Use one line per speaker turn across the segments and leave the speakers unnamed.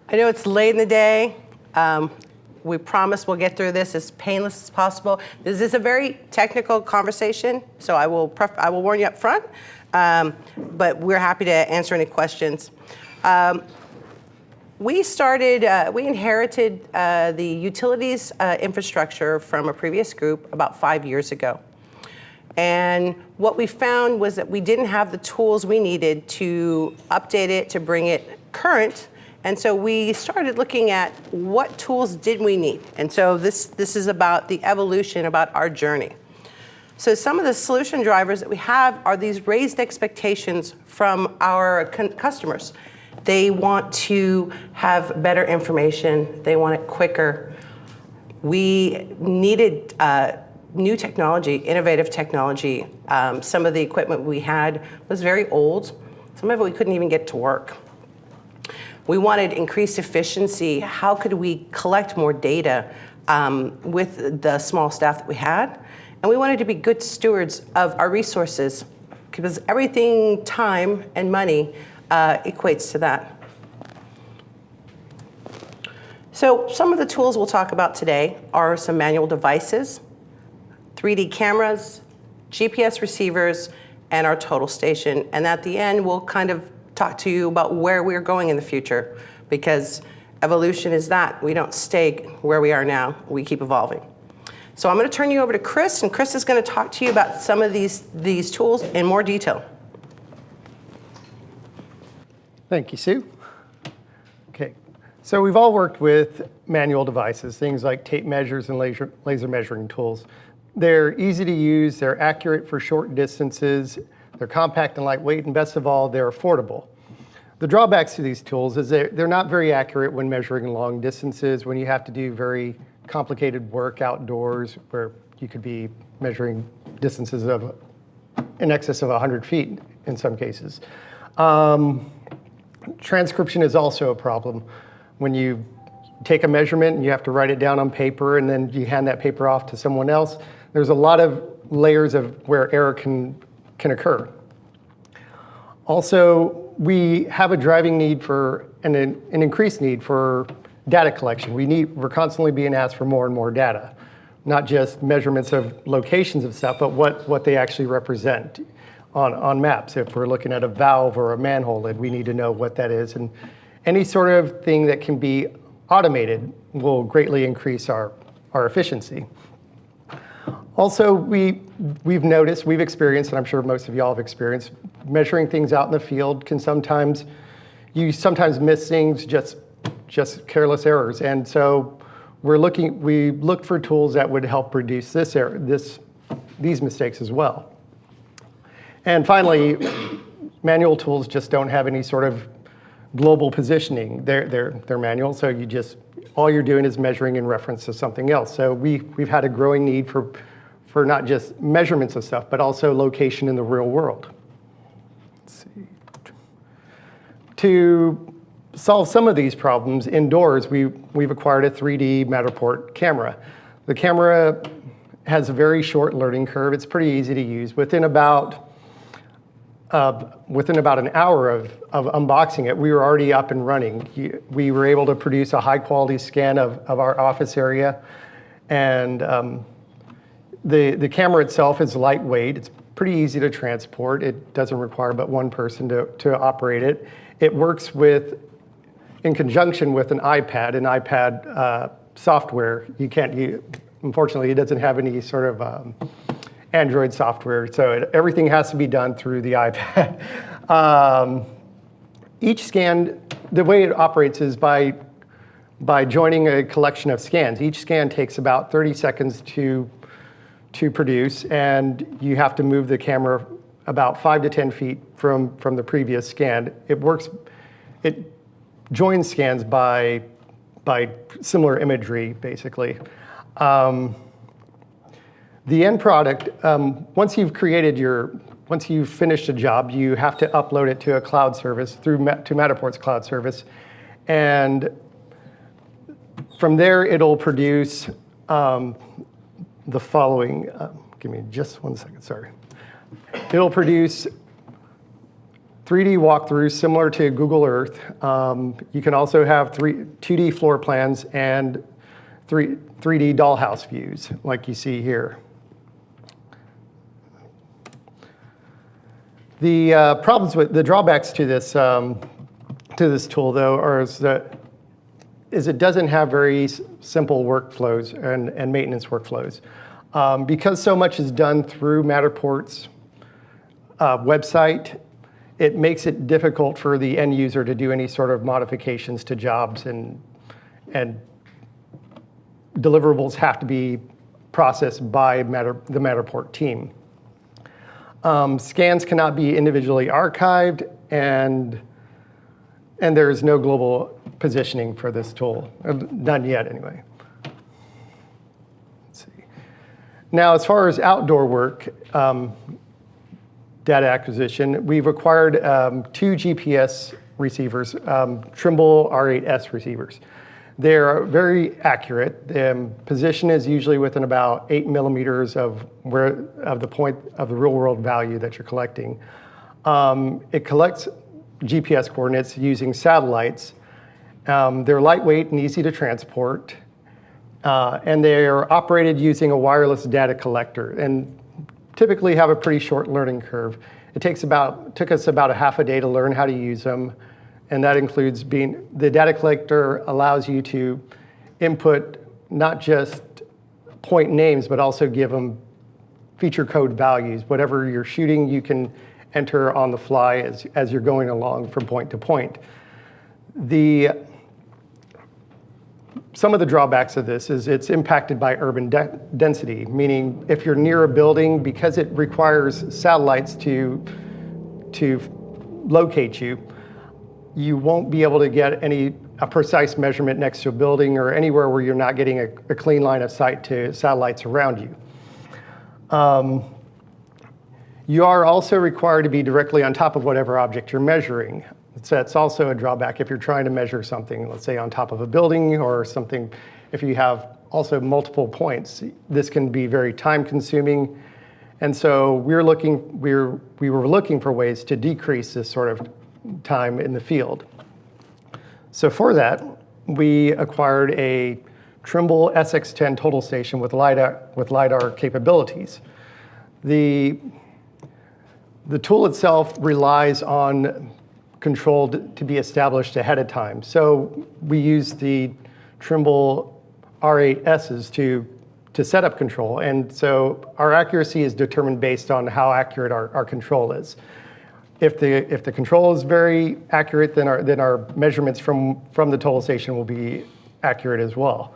I know it's late in the day. We promise we'll get through this as painless as possible. This is a very technical conversation, so I will warn you up front, but we're happy to answer any questions. We inherited the utilities infrastructure from a previous group about 5 years ago. And what we found was that we didn't have the tools we needed to update it, to bring it current. And so we started looking at what tools did we need. And so this is about the evolution, about our journey. So some of the solution drivers that we have are these raised expectations from our customers. They want to have better information. They want it quicker. We needed new technology, innovative technology. Some of the equipment we had was very old. Some of it we couldn't even get to work. We wanted increased efficiency. How could we collect more data with the small staff that we had? And we wanted to be good stewards of our resources, because everything, time and money, equates to that. So some of the tools we'll talk about today are some manual devices, 3D cameras, GPS receivers, and our total station. And at the end, we'll kind of talk to you about where we're going in the future, because evolution is that. We don't stay where we are now. We keep evolving. So I'm going to turn you over to Chris, and Chris is going to talk to you about some of these tools in more detail.
Thank you, Sue. Okay, so we've all worked with manual devices, things like tape measures and laser measuring tools. They're easy to use, they're accurate for short distances, they're compact and lightweight, and best of all, they're affordable. The drawbacks to these tools is they're not very accurate when measuring long distances, when you have to do very complicated work outdoors, where you could be measuring distances of in excess of 100 feet in some cases. Transcription is also a problem. When you take a measurement and you have to write it down on paper and then you hand that paper off to someone else, there's a lot of layers of where error can occur. Also, we have a driving need for an increased need for data collection. We're constantly being asked for more and more data, not just measurements of locations of stuff, but what they actually represent on maps. If we're looking at a valve or a manhole lid, we need to know what that is. And any sort of thing that can be automated will greatly increase our efficiency. Also, we've experienced, and I'm sure most of y'all have experienced, measuring things out in the field can sometimes miss things, just careless errors. And so we looked for tools that would help reduce these mistakes as well. And finally, manual tools just don't have any sort of global positioning. They're manual, so all you're doing is measuring in reference to something else. So we've had a growing need for not just measurements of stuff, but also location in the real world. Let's see. To solve some of these problems indoors, we've acquired a 3D Matterport camera. The camera has a very short learning curve. It's pretty easy to use. Within about an hour of unboxing it, we were already up and running. We were able to produce a high quality scan of our office area. And the camera itself is lightweight. It's pretty easy to transport. It doesn't require but one person to operate it. It works in conjunction with an iPad software. Unfortunately, it doesn't have any sort of Android software, so everything has to be done through the iPad. Each scan, the way it operates is by joining a collection of scans. Each scan takes about 30 seconds to produce, and you have to move the camera about 5 to 10 feet from the previous scan. It joins scans by similar imagery, basically. The end product, once you've finished a job, you have to upload it to a cloud service to Matterport's cloud service. And from there, it'll produce the following. Give me just 1 second, sorry. It'll produce 3D walkthroughs similar to Google Earth. You can also have 2D floor plans and 3D dollhouse views, like you see here. The problems with the drawbacks to this tool, though, is it doesn't have very simple workflows and maintenance workflows. Because so much is done through Matterport's website, it makes it difficult for the end user to do any sort of modifications to jobs, and deliverables have to be processed by the Matterport team. Scans cannot be individually archived, and there is no global positioning for this tool. None yet, anyway. Let's see. Now, as far as outdoor work, data acquisition, we've acquired 2 GPS receivers, Trimble R8S receivers. They're very accurate. The position is usually within about 8 millimeters of the point of the real world value that you're collecting. It collects GPS coordinates using satellites. They're lightweight and easy to transport, and they're operated using a wireless data collector, and typically have a pretty short learning curve. It took us about a half a day to learn how to use them, and that includes the data collector allows you to input not just point names, but also give them feature code values. Whatever you're shooting, you can enter on the fly as you're going along from point to point. Some of the drawbacks of this is it's impacted by urban density, meaning if you're near a building, because it requires satellites to locate you, you won't be able to get a precise measurement next to a building or anywhere where you're not getting a clean line of sight to satellites around you. You are also required to be directly on top of whatever object you're measuring. So that's also a drawback if you're trying to measure something, let's say on top of a building or something. If you have also multiple points, this can be very time consuming. And so we were looking for ways to decrease this sort of time in the field. So for that, we acquired a Trimble SX10 total station with LiDAR capabilities. The tool itself relies on control to be established ahead of time. So we use the Trimble R8Ss to set up control. And so our accuracy is determined based on how accurate our control is. If the control is very accurate, then our measurements from the total station will be accurate as well.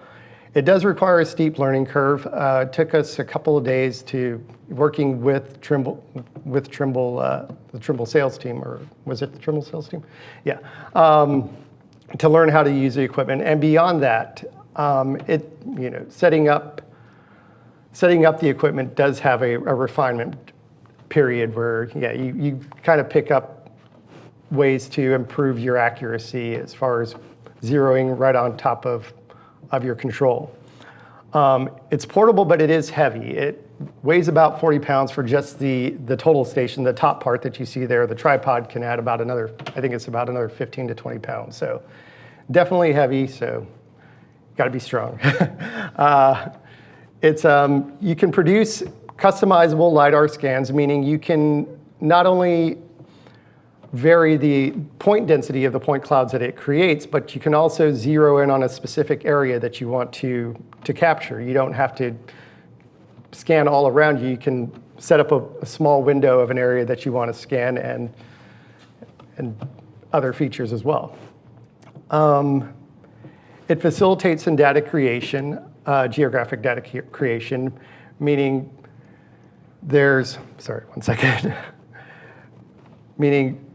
It does require a steep learning curve. It took us a couple of days to working with the Trimble sales team, or was it the Trimble sales team? Yeah, to learn how to use the equipment. And beyond that, setting up the equipment does have a refinement period where you kind of pick up ways to improve your accuracy as far as zeroing right on top of your control. It's portable, but it is heavy. It weighs about 40 pounds for just the total station. The top part that you see there, the tripod can add about another, I think it's about another 15 to 20 pounds. So definitely heavy, so got to be strong. You can produce customizable LiDAR scans, meaning you can not only vary the point density of the point clouds that it creates, but you can also zero in on a specific area that you want to capture. You don't have to scan all around you. You can set up a small window of an area that you want to scan and other features as well. It facilitates in data creation, geographic data creation, meaning meaning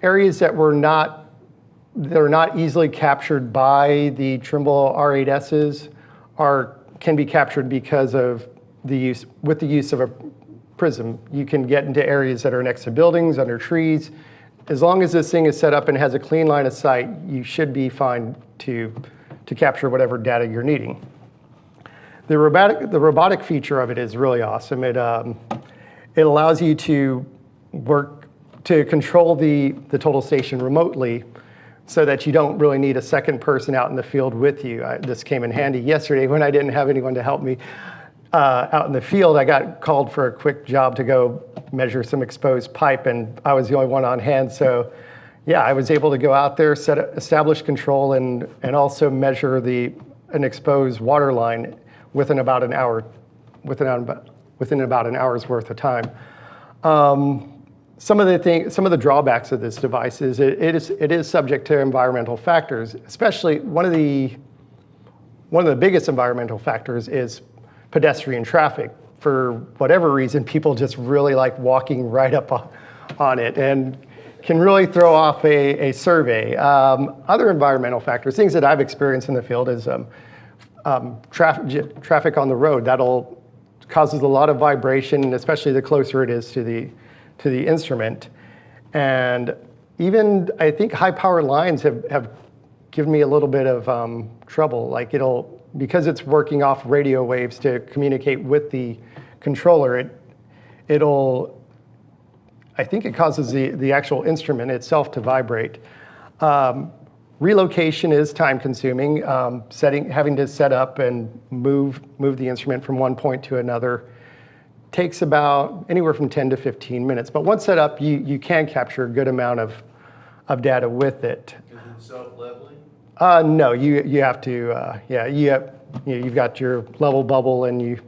areas that are not easily captured by the Trimble R8Ss can be captured because of the use of a prism. You can get into areas that are next to buildings, under trees. As long as this thing is set up and has a clean line of sight, you should be fine to capture whatever data you're needing. The robotic feature of it is really awesome. It allows you to work to control the total station remotely so that you don't really need a second person out in the field with you. This came in handy yesterday when I didn't have anyone to help me out in the field. I got called for a quick job to go measure some exposed pipe, and I was the only one on hand. So yeah, I was able to go out there, establish control, and also measure an exposed water line within about an hour, within about an hour's worth of time. Some of the drawbacks of this device is it is subject to environmental factors. Especially one of the biggest environmental factors is pedestrian traffic. For whatever reason, people just really like walking right up on it and can really throw off a survey. Other environmental factors, things that I've experienced in the field, is traffic on the road. That'll causes a lot of vibration, especially the closer it is to the instrument. And even, I think, high power lines have given me a little bit of trouble. Like because it's working off radio waves to communicate with the controller, I think it causes the actual instrument itself to vibrate. Relocation is time consuming. Having to set up and move the instrument from one point to another takes about anywhere from 10 to 15 minutes. But once set up, you can capture a good amount of data with it.
Is it self-leveling?
No, you have to. You've got your level bubble, and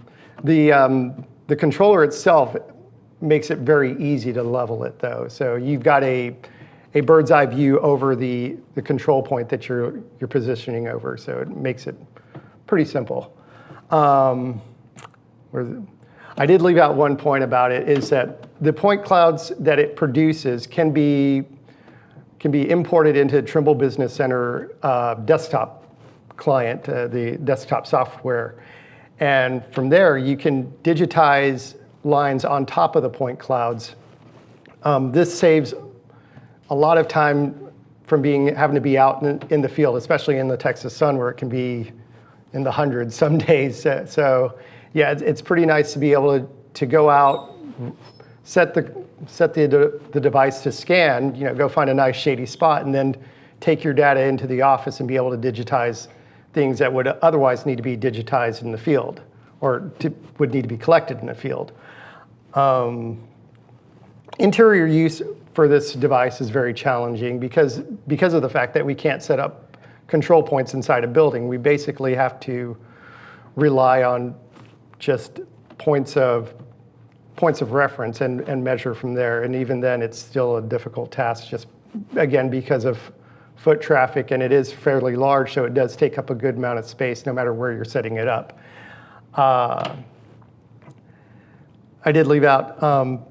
the controller itself makes it very easy to level it, though. So you've got a bird's eye view over the control point that you're positioning over. So it makes it pretty simple. I did leave out one point about it, is that the point clouds that it produces can be imported into Trimble Business Center desktop client, the desktop software. And from there, you can digitize lines on top of the point clouds. This saves a lot of time from having to be out in the field, especially in the Texas sun, where it can be in the hundreds some days. So yeah, it's pretty nice to be able to go out, set the device to scan, go find a nice shady spot, and then take your data into the office and be able to digitize things that would otherwise need to be digitized in the field, or would need to be collected in the field. Interior use for this device is very challenging because of the fact that we can't set up control points inside a building. We basically have to rely on just points of reference and measure from there. And even then, it's still a difficult task, just again because of foot traffic, and it is fairly large, so it does take up a good amount of space no matter where you're setting it up. I did leave out,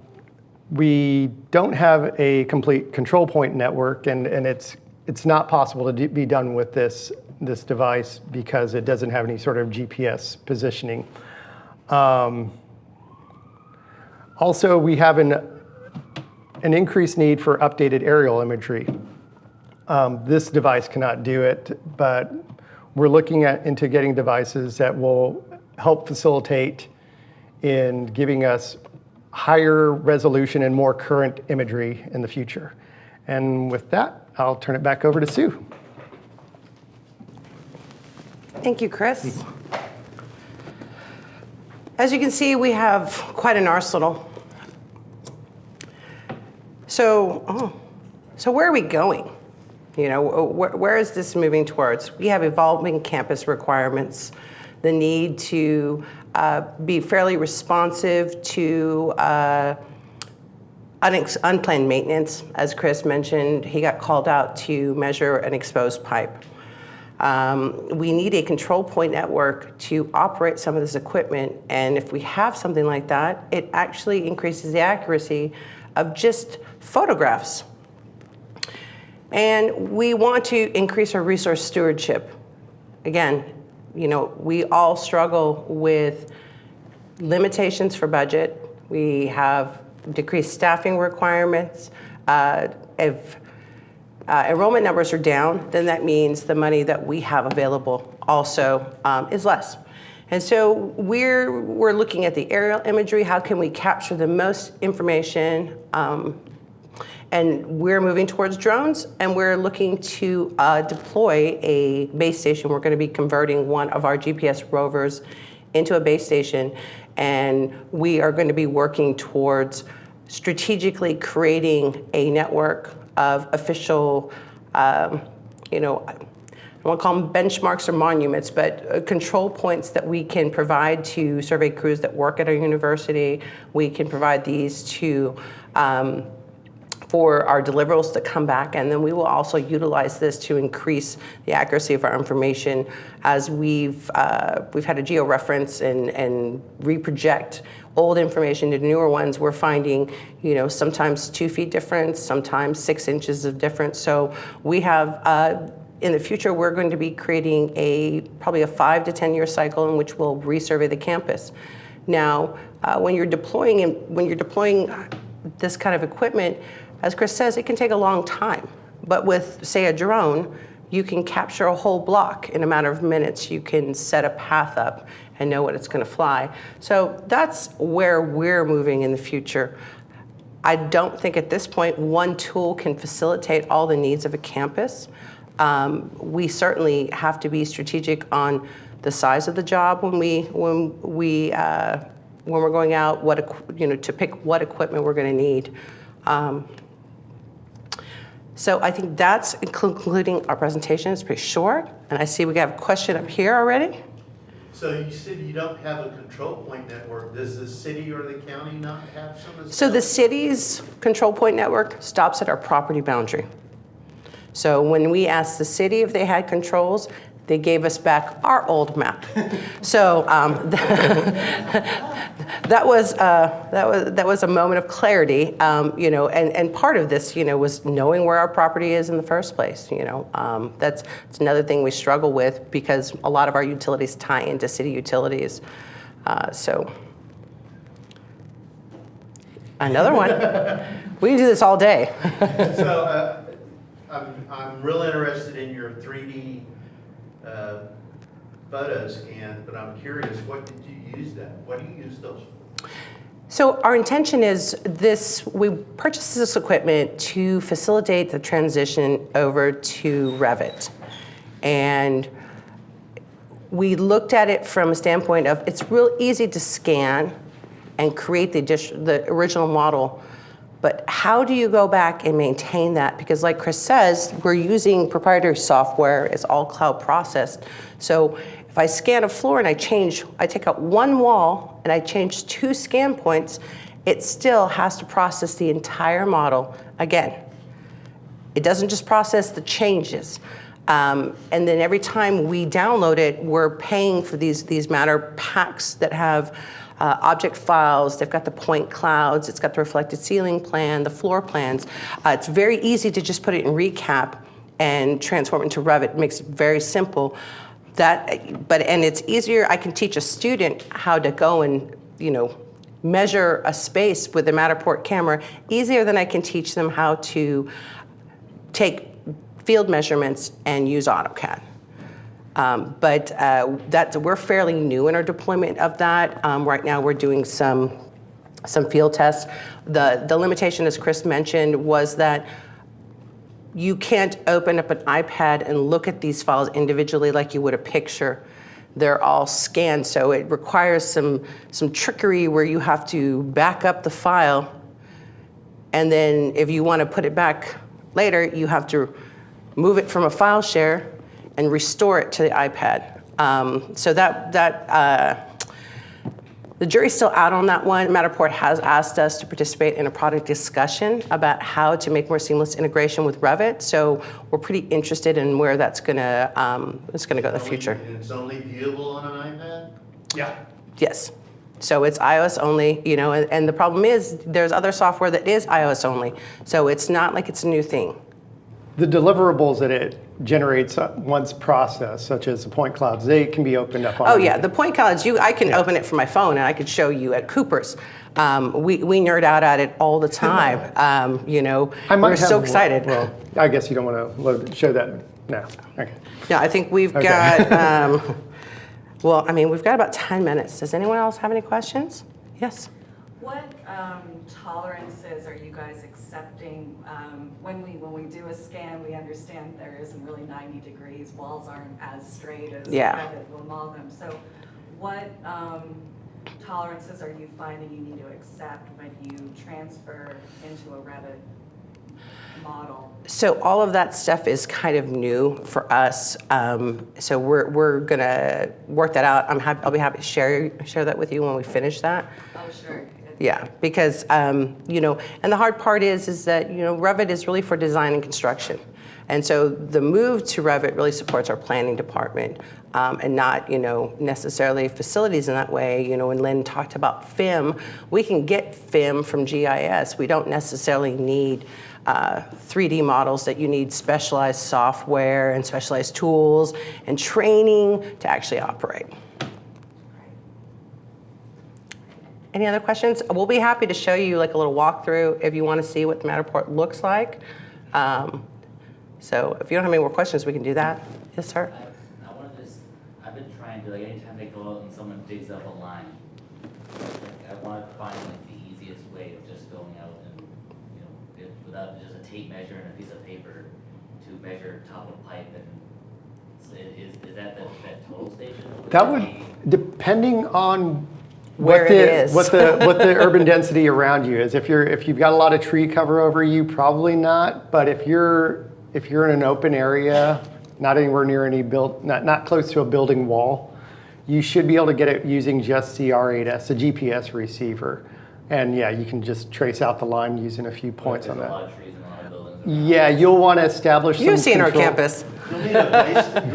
we don't have a complete control point network, and it's not possible to be done with this device because it doesn't have any sort of GPS positioning. Also, we have an increased need for updated aerial imagery. This device cannot do it, but we're looking into getting devices that will help facilitate in giving us higher resolution and more current imagery in the future. And with that, I'll turn it back over to Sue.
Thank you, Chris. As you can see, we have quite an arsenal. So where are we going? Where is this moving towards? We have evolving campus requirements, the need to be fairly responsive to unplanned maintenance. As Chris mentioned, he got called out to measure an exposed pipe. We need a control point network to operate some of this equipment, and if we have something like that, it actually increases the accuracy of just photographs. And we want to increase our resource stewardship. Again, we all struggle with limitations for budget. We have decreased staffing requirements. If enrollment numbers are down, then that means the money that we have available also is less. And so we're looking at the aerial imagery. How can we capture the most information And we're moving towards drones, and we're looking to deploy a base station. We're going to be converting one of our GPS rovers into a base station, and we are going to be working towards strategically creating a network of official, you know, I won't call them benchmarks or monuments, but control points that we can provide to survey crews that work at our university. We can provide these to for our deliverables to come back, and then we will also utilize this to increase the accuracy of our information as we've had a geo-reference and reproject old information to newer ones. We're finding, you know, sometimes 2 feet difference, sometimes 6 inches of difference. So we have, in the future, we're going to be creating probably a 5 to 10 year cycle in which we'll resurvey the campus. Now, when you're deploying this kind of equipment, as Chris says, it can take a long time. But with, say, a drone, you can capture a whole block in a matter of minutes. You can set a path up and know what it's going to fly. So that's where we're moving in the future. I don't think at this point one tool can facilitate all the needs of a campus. We certainly have to be strategic on the size of the job when we're going out, to pick what equipment we're going to need. So I think that's concluding our presentation. It's pretty short, and I see we got a question up here already.
So you said you don't have a control point network. Does the city or the county not have some of this?
So the city's control point network stops at our property boundary. So when we asked the city if they had controls, they gave us back our old map. So that was a moment of clarity, and part of this, was knowing where our property is in the first place. That's another thing we struggle with because a lot of our utilities tie into city utilities. So another one. We can do this all day.
So I'm real interested in your 3D photos, but I'm curious, what did you use that? What do you use those for?
So our intention is we purchased this equipment to facilitate the transition over to Revit. And we looked at it from a standpoint of it's real easy to scan and create the original model. But how do you go back and maintain that? Because like Chris says, we're using proprietary software. It's all cloud processed. So if I scan a floor and I take out one wall and I change 2 scan points, it still has to process the entire model again. It doesn't just process the changes. And then every time we download it, we're paying for these matter packs that have object files. They've got the point clouds. It's got the reflected ceiling plan, the floor plans. It's very easy to just put it in recap and transform it into Revit. It makes it very simple. And it's easier. I can teach a student how to go and measure a space with a Matterport camera easier than I can teach them how to take field measurements and use AutoCAD. But we're fairly new in our deployment of that. Right now we're doing some field tests. The limitation, as Chris mentioned, was that you can't open up an iPad and look at these files individually like you would a picture. They're all scanned, so it requires some trickery where you have to back up the file, and then if you want to put it back later, you have to move it from a file share and restore it to the iPad. So the jury's still out on that one. Matterport has asked us to participate in a product discussion about how to make more seamless integration with Revit. So we're pretty interested in where that's gonna go in the future.
And it's only viewable on an iPad?
Yeah.
Yes. So it's iOS only, and the problem is there's other software that is iOS only. So it's not like it's a new thing.
The deliverables that it generates once processed, such as the point clouds, they can be opened up on.
Oh yeah, the point clouds, I can open it from my phone and I could show you at Cooper's. We nerd out at it all the time. We're so excited.
Well, I guess you don't want to show that now. Okay.
Yeah, I think we've got, we've got about 10 minutes. Does anyone else have any questions? Yes.
What tolerances are you guys accepting? When we do a scan, we understand there isn't really 90 degrees. Walls aren't as straight as
Yeah.
Revit will model them. So what tolerances are you finding you need to accept when you transfer into a Revit model?
So all of that stuff is kind of new for us. So we're gonna work that out. I'll be happy to share that with you when we finish that.
Oh, sure.
Yeah, because you know, and the hard part is that, you know, Revit is really for design and construction, and so the move to Revit really supports our planning department, and not, you know, necessarily facilities in that way. You know, when Lynn talked about FIM, we can get FIM from GIS. We don't necessarily need 3D models that you need specialized software and specialized tools and training to actually operate. Any other questions? We'll be happy to show you like a little walkthrough if you want to see what the Matterport looks like. So if you don't have any more questions, we can do that. Yes, sir?
I want to just, I've been trying to, like, anytime they go out and someone digs up a line, like, I want to find like the easiest way of just going out and, you know, without just a tape measure and a piece of paper to measure top of pipe. And so is that total station?
That would, depending on
Where it is.
what the urban density around you is. If you've got a lot of tree cover over you, probably not. But if you're in an open area, not anywhere near any not close to a building wall, you should be able to get it using just CR8S, a GPS receiver. And yeah, you can just trace out the line using a few points on
There's a
that.
lot of trees and a lot of buildings around.
Yeah, you'll want to establish some
You've seen our
control.
campus.
You'll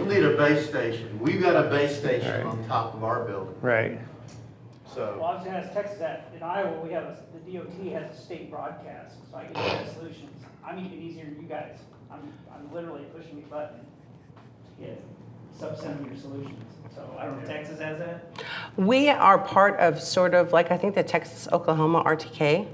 need a base station. We've got a base station
Right.
on top of our building,
Right.
so.
Well, I was gonna ask Texas that, in Iowa, we have, the DOT has a state broadcast, so I can get solutions. I'm even easier than you guys. I'm literally pushing a button to get sub-centimeter solutions. So I don't know if Texas has that.
We are part of sort of like, I think the Texas-Oklahoma RTK,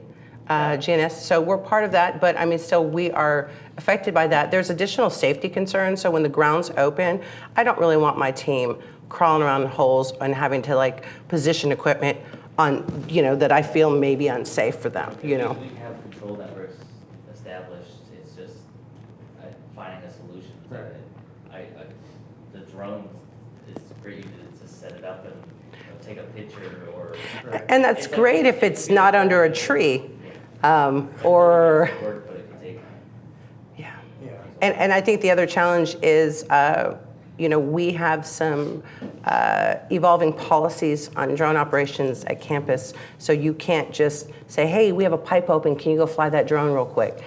GNS, so we're part of that, but I mean, still we are affected by that. There's additional safety concerns, so when the ground's open, I don't really want my team crawling around in holes and having to like position equipment on, you know, that I feel may be unsafe for them, you know.
We have control networks established, it's just finding a solution. The drone is great to set it up and, you know, take a picture or.
And that's great if it's not under a tree, or.
Work, but it can take.
Yeah. And I think the other challenge is, you know, we have some evolving policies on drone operations at campus. So you can't just say, hey, we have a pipe open, can you go fly that drone real quick?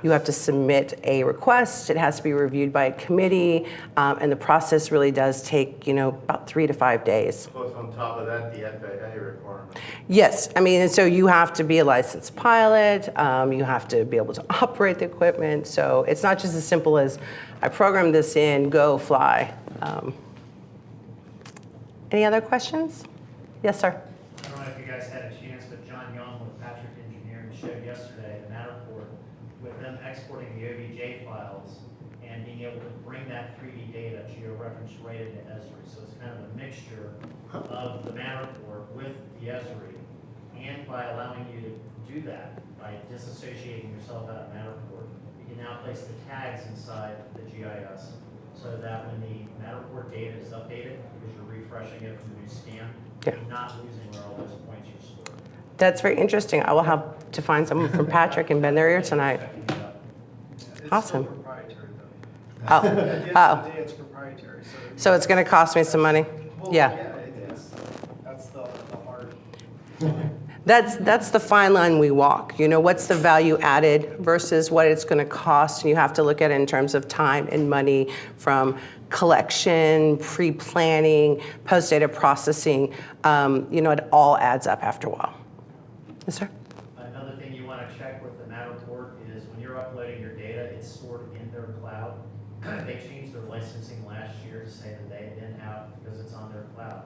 You have to submit a request, it has to be reviewed by a committee, and the process really does take, you know, about 3 to 5 days.
Plus, on top of that, the FAA requirement.
Yes, I mean, and so you have to be a licensed pilot, you have to be able to operate the equipment, so it's not just as simple as, I program this in, go fly. Any other questions? Yes, sir.
I don't know if you guys had a chance, but John Young with Patrick Engineering showed yesterday the Matterport with them exporting the OBJ files and being able to bring that 3D data georeference right into Esri. So it's kind of a mixture of the Matterport with the Esri. And by allowing you to do that, by disassociating yourself out of Matterport, you can now place the tags inside the GIS so that when the Matterport data is updated, because you're refreshing it from the new scan,
Yeah.
you're not losing where all those points are stored.
That's very interesting. I will have to find someone from Patrick and bend their ear tonight. Awesome.
It's still proprietary though.
Oh,
At the end
oh.
of the day, it's proprietary, so.
So it's going to cost me some money?
Well,
Yeah.
That's the hard.
That's the fine line we walk. You know, what's the value added versus what it's going to cost? And you have to look at it in terms of time and money from collection, pre-planning, post-data processing. You know, it all adds up after a while. Yes, sir?
Another thing you want to check with the Matterport is when you're uploading your data, it's stored in their cloud. They changed their licensing last year to say that they didn't have, because it's on their cloud.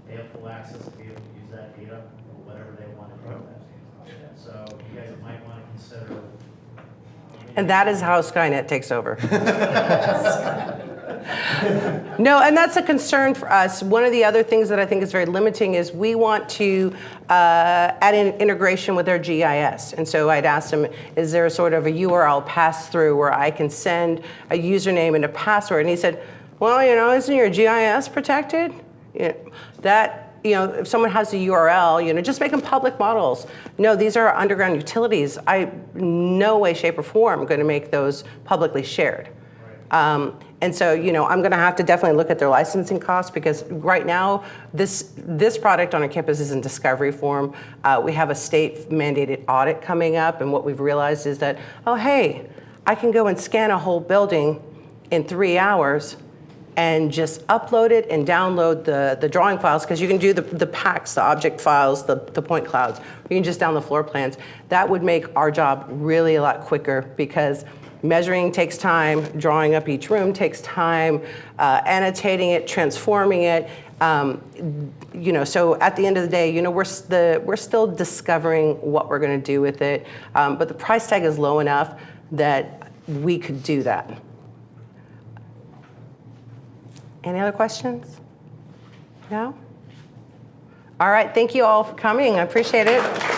They have full access to be able to use that data for whatever they want to do with that. So you guys might want to consider.
And that is how Skynet takes over. No, and that's a concern for us. One of the other things that I think is very limiting is we want to add in integration with our GIS. And so I'd asked him, is there a sort of a URL pass-through where I can send a username and a password? And he said, well, isn't your GIS protected? If someone has a URL, just make them public models. No, these are underground utilities. No way, shape, or form going to make those publicly shared. And so, I'm going to have to definitely look at their licensing costs, because right now, this product on our campus is in discovery form. We have a state mandated audit coming up, and what we've realized is that, oh, hey, I can go and scan a whole building in 3 hours and just upload it and download the drawing files, because you can do the packs, the object files, the point clouds. You can just download the floor plans. That would make our job really a lot quicker, because measuring takes time, drawing up each room takes time, annotating it, transforming it. So at the end of the day, we're still discovering what we're going to do with it. But the price tag is low enough that we could do that. Any other questions? No? All right, thank you all for coming. I appreciate it.